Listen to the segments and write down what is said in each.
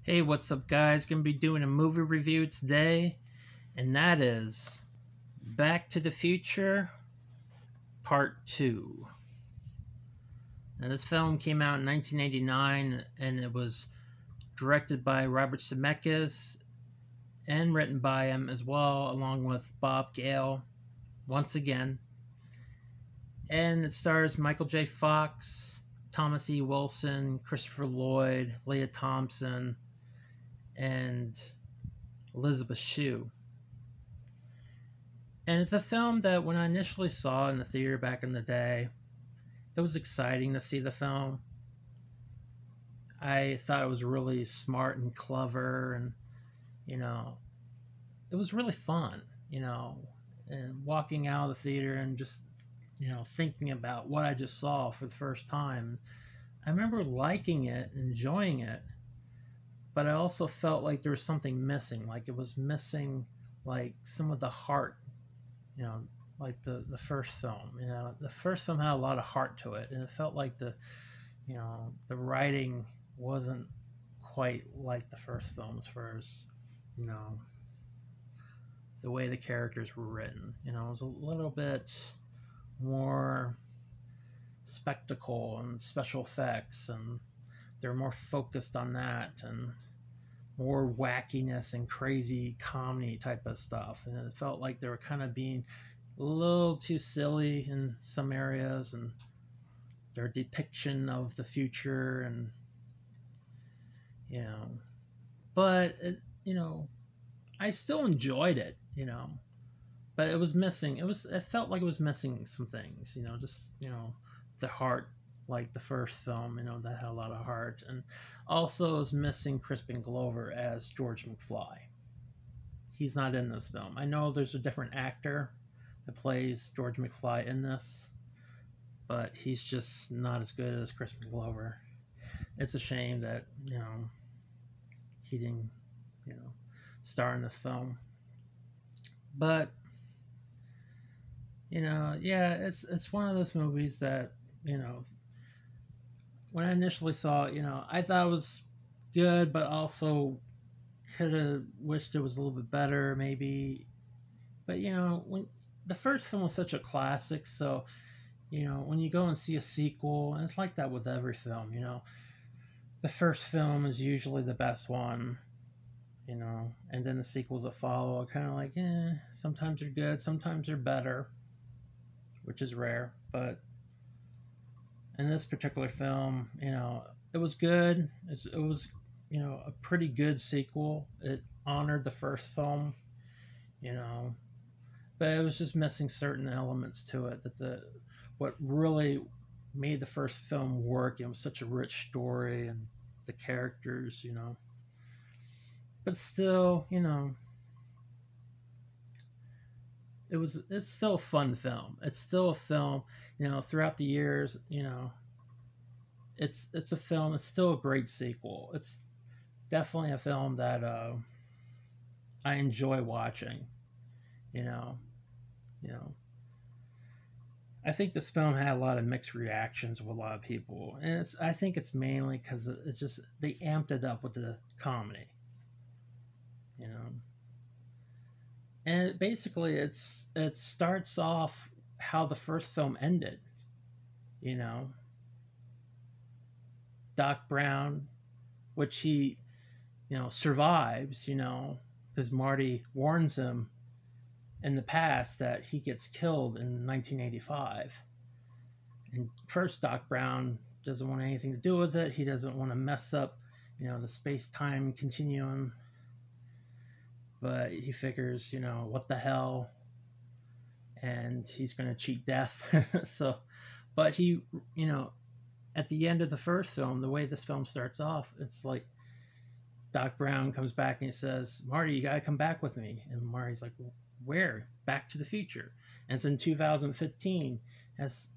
Hey, what's up, guys? Gonna be doing a movie review today, and that is Back to the Future Part 2. Now, this film came out in 1989, and it was directed by Robert Zemeckis and written by him as well, along with Bob Gale, once again. And it stars Michael J. Fox, Thomas E. Wilson, Christopher Lloyd, Leah Thompson, and Elizabeth Shue. And it's a film that when I initially saw in the theater back in the day, it was exciting to see the film. I thought it was really smart and clever, and, it was really fun, and walking out of the theater and just, thinking about what I just saw for the first time. I remember liking it, enjoying it, but I also felt like there was something missing, like it was missing, like, some of the heart, like the first film. The first film had a lot of heart to it, and it felt like the writing wasn't quite like the first film as far as, the way the characters were written. It was a little bit more spectacle and special effects, and they're more focused on that, and more wackiness and crazy comedy type of stuff. And it felt like they were kind of being a little too silly in some areas, and their depiction of the future, and but I still enjoyed it, but it was missing. It felt like it was missing some things, just the heart, like the first film, that had a lot of heart. And also it was missing Crispin Glover as George McFly. He's not in this film. I know there's a different actor that plays George McFly in this, but he's just not as good as Crispin Glover. It's a shame that, he didn't, star in this film. But, yeah, it's one of those movies that, when I initially saw it, I thought it was good, but also could have wished it was a little bit better, maybe. But, when the first film was such a classic, so, when you go and see a sequel, and it's like that with every film, the first film is usually the best one, and then the sequels that follow are kind of like, sometimes they're good, sometimes they're better, which is rare. But in this particular film, it was good. It was, a pretty good sequel. It honored the first film, but it was just missing certain elements to it that what really made the first film work. It was such a rich story, and the characters, but still, it's still a fun film. It's still a film, throughout the years, it's a film. It's still a great sequel. It's definitely a film that I enjoy watching. You know, you know. I think this film had a lot of mixed reactions with a lot of people, and I think it's mainly because it's just they amped it up with the comedy. And basically it starts off how the first film ended. You know, Doc Brown, which he survives, because Marty warns him in the past that he gets killed in 1985. And first, Doc Brown doesn't want anything to do with it. He doesn't want to mess up, the space-time continuum. But he figures, what the hell, and he's going to cheat death. But he, at the end of the first film, the way this film starts off, it's like Doc Brown comes back and he says, "Marty, you got to come back with me." And Marty's like, "Where?" "Back to the future." And it's in 2015. Has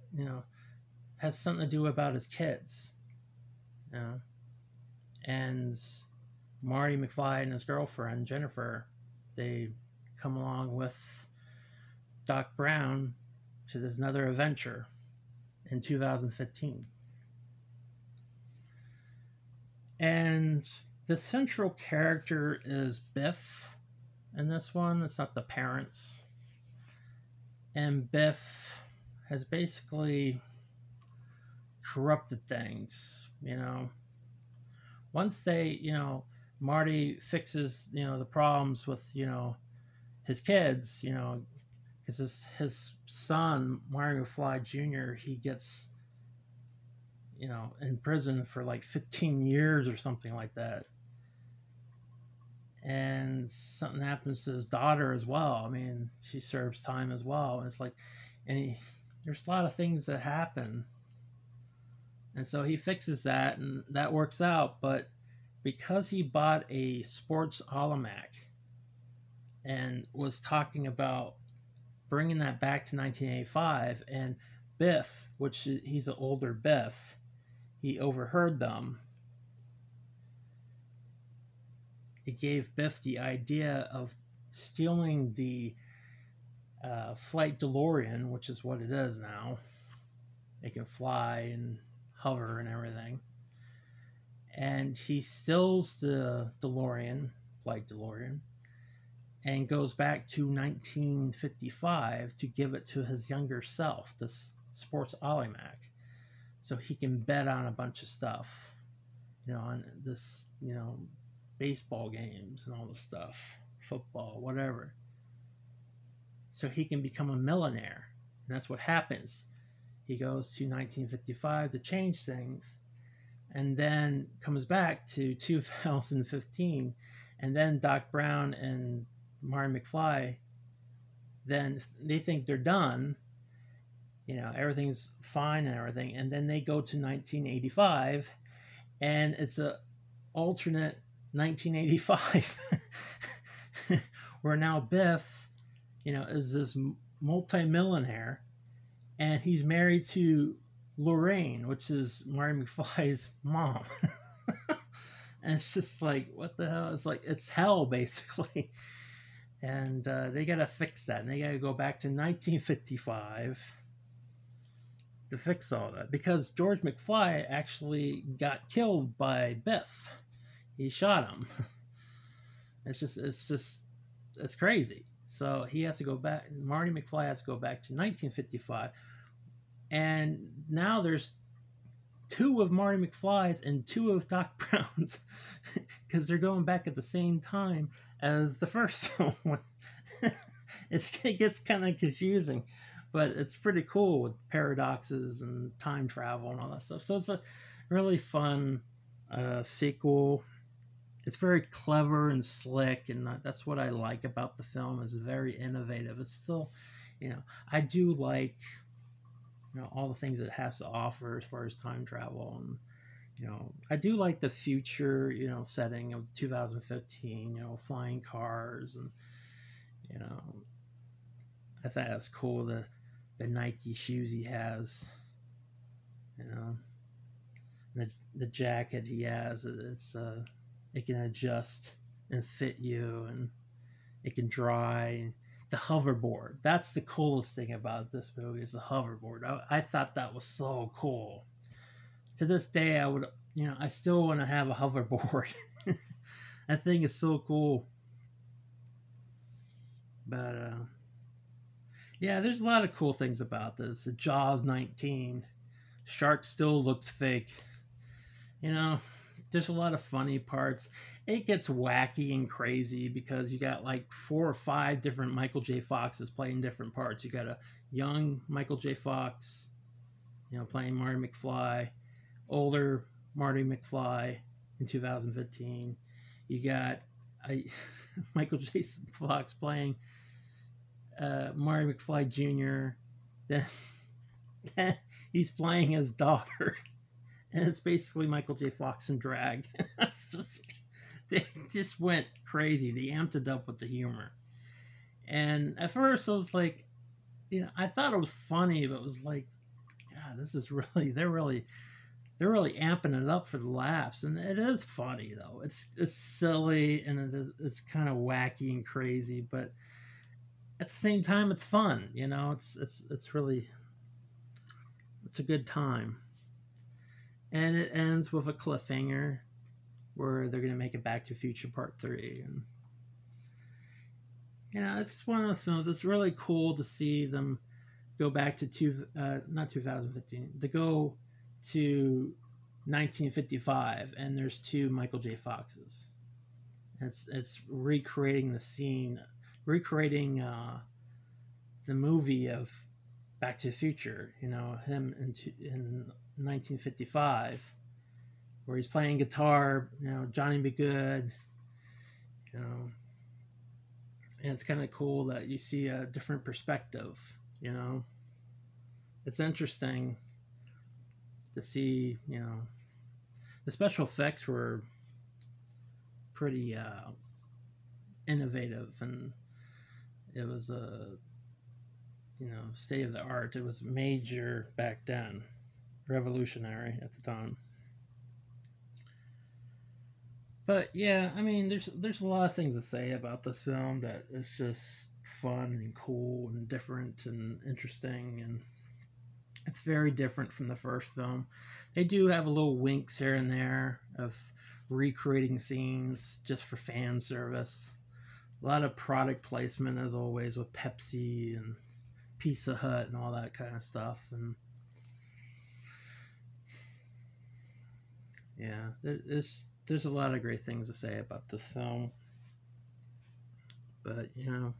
something to do about his kids. And Marty McFly and his girlfriend, Jennifer, they come along with Doc Brown to this another adventure in 2015. And the central character is Biff in this one. It's not the parents. And Biff has basically corrupted things, you know. Once they, you know, Marty fixes, you know, the problems with, you know, his kids, you know, because his son, Marty McFly Jr., he gets, you know, in prison for like 15 years or something like that. And something happens to his daughter as well. I mean, she serves time as well. And it's like, there's a lot of things that happen. And so he fixes that, and that works out. But because he bought a sports almanac and was talking about bringing that back to 1985, and Biff, which he's an older Biff, he overheard them. It gave Biff the idea of stealing the flight DeLorean, which is what it is now. It can fly and hover and everything. And he steals the DeLorean, flight DeLorean, and goes back to 1955 to give it to his younger self, this sports almanac, so he can bet on a bunch of stuff, you know, on this, you know, baseball games and all this stuff, football, whatever. So he can become a millionaire. And that's what happens. He goes to 1955 to change things, and then comes back to 2015, and then Doc Brown and Marty McFly, then they think they're done, you know, everything's fine and everything, and then they go to 1985, and it's a alternate 1985 where now Biff, you know, is this multi-millionaire, and he's married to Lorraine, which is Marty McFly's mom. And it's just like, what the hell? It's like, it's hell, basically. And they got to fix that. And they got to go back to 1955 to fix all that. Because George McFly actually got killed by Biff. He shot him. It's crazy. So he has to go back. Marty McFly has to go back to 1955. And now there's 2 of Marty McFly's and 2 of Doc Brown's, because they're going back at the same time as the first one. It gets kind of confusing, but it's pretty cool with paradoxes and time travel and all that stuff. So it's a really fun sequel. It's very clever and slick, and that's what I like about the film. It's very innovative. It's still, you know, I do like, you know, all the things it has to offer as far as time travel, and, you know, I do like the future, you know, setting of 2015, you know, flying cars, and, you know, I thought it was cool, the Nike shoes he has, you know, the jacket he has, it's it can adjust and fit you, and it can dry. The hoverboard, that's the coolest thing about this movie, is the hoverboard. I thought that was so cool. To this day, I would, you know, I still want to have a hoverboard. That thing is so cool. But yeah, there's a lot of cool things about this. The Jaws 19, shark still looks fake, you know. There's a lot of funny parts. It gets wacky and crazy because you got like 4 or 5 different Michael J. Foxes playing different parts. You got a young Michael J. Fox, you know, playing Marty McFly, older Marty McFly in 2015. You got Michael J. Fox playing Marty McFly Jr. Then he's playing his daughter. And it's basically Michael J. Fox in drag. They just went crazy. They amped it up with the humor. And at first I was like, you know, I thought it was funny, but it was like, God, this is really, they're really amping it up for the laughs. And it is funny though. It's silly, and it's kind of wacky and crazy, but at the same time it's fun, you know. It's really, it's a good time. And it ends with a cliffhanger. where they're going to make it Back to the Future Part 3. And, you know, it's one of those films. It's really cool to see them go back to not 2015, to go to 1955, and there's 2 Michael J. Foxes. It's recreating the scene, recreating the movie of Back to the Future. You know, him in 1955, where he's playing guitar. You know, Johnny B. Good. You know, and it's kind of cool that you see a different perspective. You know, it's interesting to see. You know, the special effects were pretty innovative, and it was a state of the art. It was major back then, revolutionary at the time. But yeah, I mean, there's a lot of things to say about this film that is just fun and cool and different and interesting, and it's very different from the first film. They do have a little winks here and there of recreating scenes just for fan service. A lot of product placement, as always, with Pepsi and Pizza Hut and all that kind of stuff. And yeah, there's a lot of great things to say about this film. But, you know,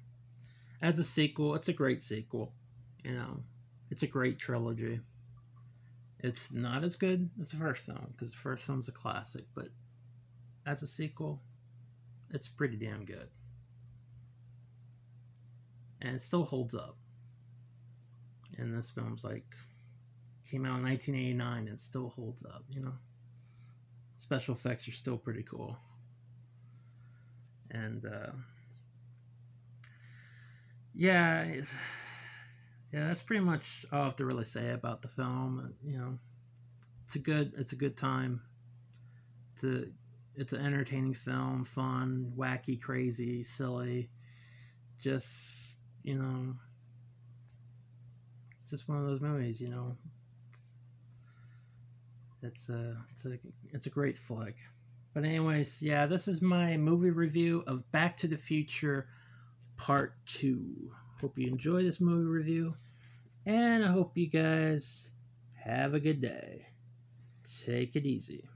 as a sequel, it's a great sequel. You know, it's a great trilogy. It's not as good as the first film, because the first film's a classic, but as a sequel, it's pretty damn good. And it still holds up. And this film's came out in 1989 and it still holds up, you know. Special effects are still pretty cool. And yeah, that's pretty much all I have to really say about the film. You know, it's a good time. It's an entertaining film, fun, wacky, crazy, silly. Just, you know, it's just one of those movies, you know. It's a great flick. But anyways, yeah, this is my movie review of Back to the Future Part 2. Hope you enjoy this movie review, and I hope you guys have a good day. Take it easy.